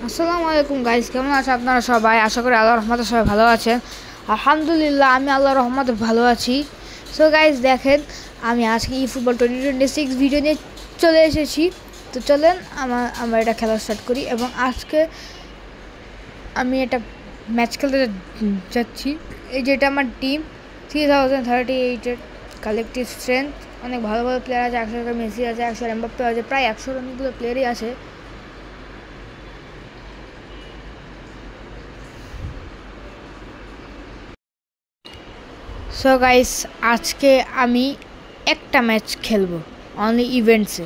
আসসালামু আলাইকুম গাইস, কেমন আছেন আপনারা সবাই? আশা করি আল্লাহর রহমতে সবাই ভালো আছেন। আলহামদুলিল্লাহ, আমি আল্লাহর রহমতে ভালো আছি। সো গাইস, দেখেন আমি আজকে eFootball 2026 ভিডিও নিয়ে চলে এসেছি। তো চলেন আমরা এটা খেলা স্টার্ট করি। এবং আজকে আমি একটা ম্যাচ খেলতে যাচ্ছি। এই যেটা আমার টিম 3038-এর কালেকটিভ স্ট্রেংথ, অনেক ভালো ভালো প্লেয়ার আছে। 100 মেসি আছে, 100 এমবাপ্পে আছে, প্রায় 100 অনেকগুলো প্লেয়ারই আছে। সো গাইস, আজকে আমি একটা ম্যাচ খেলবো অনলি ইভেন্টসে।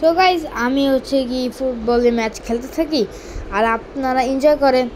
সো গাইস, আমি হচ্ছে কি ফুটবলে ম্যাচ খেলতে থাকি আর আপনারা এনজয় করেন।